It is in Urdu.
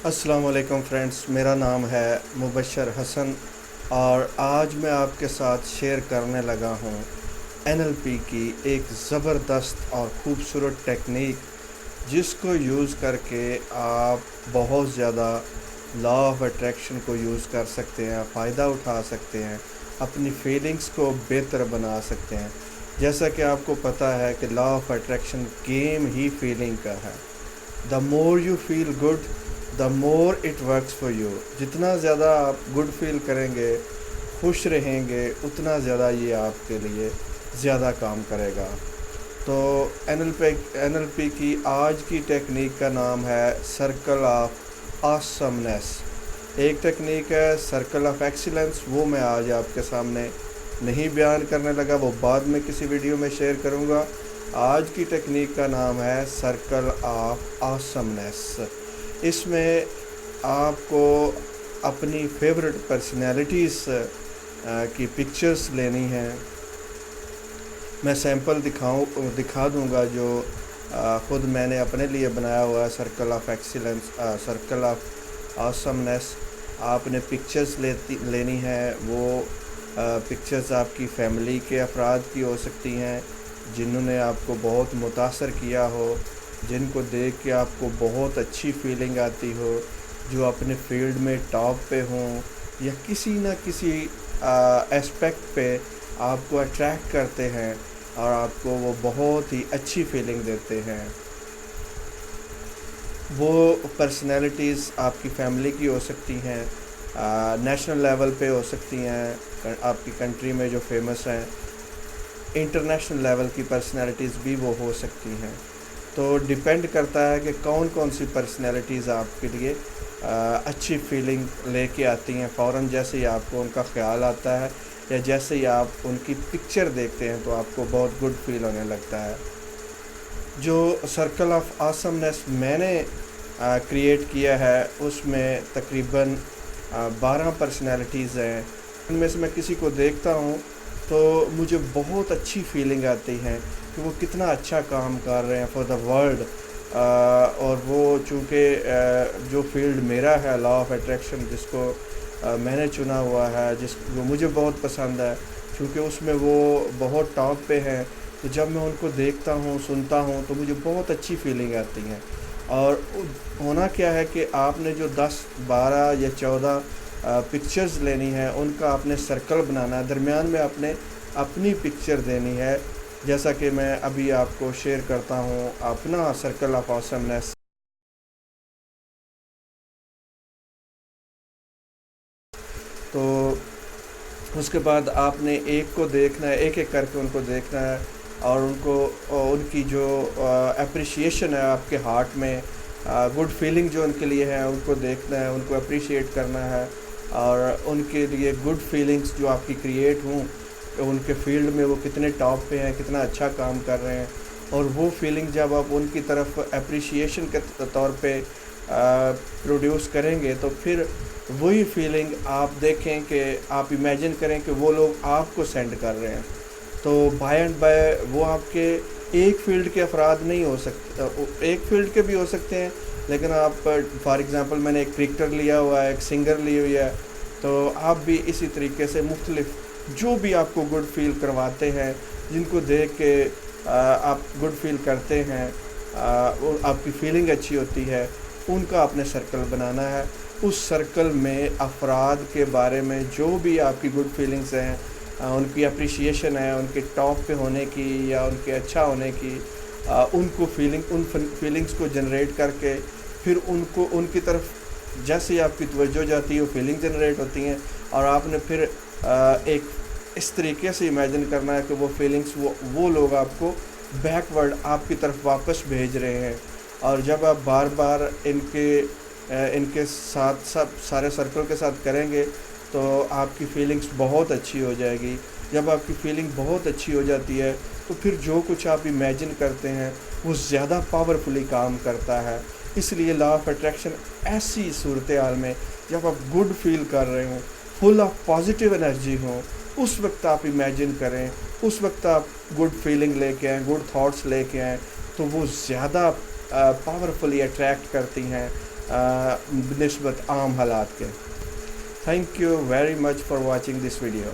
السلام علیکم فرینڈس، میرا نام ہے مبشر حسن اور آج میں آپ کے ساتھ شیئر کرنے لگا ہوں NLP کی ایک زبردست اور خوبصورت ٹیکنیک جس کو یوز کر کے آپ بہت زیادہ لا آف اٹریکشن کو یوز کر سکتے ہیں، فائدہ اٹھا سکتے ہیں، اپنی فیلنگز کو بہتر بنا سکتے ہیں۔ جیسا کہ آپ کو پتہ ہے کہ لا آف اٹریکشن گیم ہی فیلنگ کا ہے۔ The more you feel good the more it works for you. جتنا زیادہ آپ گڈ فیل کریں گے، خوش رہیں گے، اتنا زیادہ یہ آپ کے لیے زیادہ کام کرے گا۔ تو NLP کی آج کی ٹیکنیک کا نام ہے سرکل آف آسمنس۔ ایک ٹیکنیک ہے سرکل آف ایکسیلنس، وہ میں آج آپ کے سامنے نہیں بیان کرنے لگا، وہ بعد میں کسی ویڈیو میں شیئر کروں گا۔ آج کی ٹیکنیک کا نام ہے سرکل آف آسمنس۔ اس میں آپ کو اپنی فیورٹ پرسنالٹیز کی پکچرز لینی ہیں۔ میں سیمپل دکھا دوں گا جو خود میں نے اپنے لیے بنایا ہوا ہے، circle of excellence, circle of awesomeness. آپ نے پکچرز لینی ہیں، وہ پکچرز آپ کی فیملی کے افراد کی ہو سکتی ہیں جنہوں نے آپ کو بہت متاثر کیا ہو، جن کو دیکھ کے آپ کو بہت اچھی فیلنگ آتی ہو، جو اپنے فیلڈ میں ٹاپ پہ ہوں یا کسی نہ کسی اسپیکٹ پہ آپ کو اٹریکٹ کرتے ہیں اور آپ کو وہ بہت ہی اچھی فیلنگ دیتے ہیں۔ وہ پرسنالٹیز آپ کی فیملی کی ہو سکتی ہیں، نیشنل لیول پہ ہو سکتی ہیں، آپ کی کنٹری میں جو فیمس ہیں، انٹرنیشنل لیول کی پرسنالٹیز بھی وہ ہو سکتی ہیں۔ تو ڈیپینڈ کرتا ہے کہ کون کون سی پرسنالٹیز آپ کے لیے اچھی فیلنگ لے کے آتی ہیں فوراً جیسے ہی آپ کو ان کا خیال آتا ہے، یا جیسے ہی آپ ان کی پکچر دیکھتے ہیں تو آپ کو بہت گڈ فیل ہونے لگتا ہے۔ جو سرکل آف آسمنس میں نے کریٹ کیا ہے اس میں تقریباً 12 پرسنالٹیز ہیں۔ ان میں سے میں کسی کو دیکھتا ہوں تو مجھے بہت اچھی فیلنگ آتی ہے کہ وہ کتنا اچھا کام کر رہے ہیں فار دا ورلڈ، اور وہ چونکہ جو فیلڈ میرا ہے لا آف اٹریکشن، جس کو میں نے چنا ہوا ہے، جو مجھے بہت پسند ہے، چونکہ اس میں وہ بہت ٹاپ پہ ہیں، تو جب میں ان کو دیکھتا ہوں، سنتا ہوں تو مجھے بہت اچھی فیلنگ آتی ہیں۔ اور ہونا کیا ہے کہ آپ نے جو 10 12 یا 14 پکچرز لینی ہیں، ان کا آپ نے سرکل بنانا ہے، درمیان میں آپ نے اپنی پکچر دینی ہے۔ جیسا کہ میں ابھی آپ کو شیئر کرتا ہوں اپنا سرکل آف آسمنس۔ تو اس کے بعد آپ نے ایک کو دیکھنا ہے، ایک ایک کر کے ان کو دیکھنا ہے، اور ان کو ان کی جو اپریشیشن ہے آپ کے ہارٹ میں، گڈ فیلنگ جو ان کے لیے ہے، ان کو دیکھنا ہے، ان کو اپریشیٹ کرنا ہے، اور ان کے لیے گڈ فیلنگز جو آپ کی کریٹ ہوں، ان کے فیلڈ میں وہ کتنے ٹاپ پہ ہیں، کتنا اچھا کام کر رہے ہیں، اور وہ فیلنگ جب آپ ان کی طرف اپریشیشن کے طور پہ پروڈیوس کریں گے تو پھر وہی فیلنگ آپ دیکھیں کہ آپ امیجن کریں کہ وہ لوگ آپ کو سینڈ کر رہے ہیں۔ تو بائی اینڈ بائی وہ آپ کے ایک فیلڈ کے افراد نہیں ہو سکتے، ایک فیلڈ کے بھی ہو سکتے ہیں، لیکن آپ فار ایگزامپل میں نے ایک کرکٹر لیا ہوا ہے، ایک سنگر لی ہوئی ہے، تو آپ بھی اسی طریقے سے مختلف جو بھی آپ کو گڈ فیل کرواتے ہیں، جن کو دیکھ کے آپ گڈ فیل کرتے ہیں، آپ کی فیلنگ اچھی ہوتی ہے، ان کا آپ نے سرکل بنانا ہے۔ اس سرکل میں افراد کے بارے میں جو بھی آپ کی گڈ فیلنگز ہیں، ان کی اپریشیشن ہے، ان کے ٹاپ پہ ہونے کی یا ان کے اچھا ہونے کی، ان فیلنگز کو جنریٹ کر کے پھر ان کی طرف جیسے ہی آپ کی توجہ جاتی ہے وہ فیلنگ جنریٹ ہوتی ہیں، اور آپ نے پھر ایک اس طریقے سے امیجن کرنا ہے کہ وہ فیلنگز وہ لوگ آپ کو بیک ورڈ آپ کی طرف واپس بھیج رہے ہیں۔ اور جب آپ بار بار ان کے ساتھ سارے سرکل کے ساتھ کریں گے تو آپ کی فیلنگز بہت اچھی ہو جائے گی۔ جب آپ کی فیلنگ بہت اچھی ہو جاتی ہے تو پھر جو کچھ آپ امیجن کرتے ہیں وہ زیادہ پاورفلی کام کرتا ہے۔ اس لیے لا آف اٹریکشن ایسی صورتحال میں جب آپ گڈ فیل کر رہے ہوں، فل آف پازیٹیو انرجی ہوں، اس وقت آپ امیجن کریں، اس وقت آپ گڈ فیلنگ لے کے آئیں، گڈ تھاٹس لے کے آئیں، تو وہ زیادہ پاورفلی اٹریکٹ کرتی ہیں بنسبت عام حالات کے. Thank you very much for watching this video.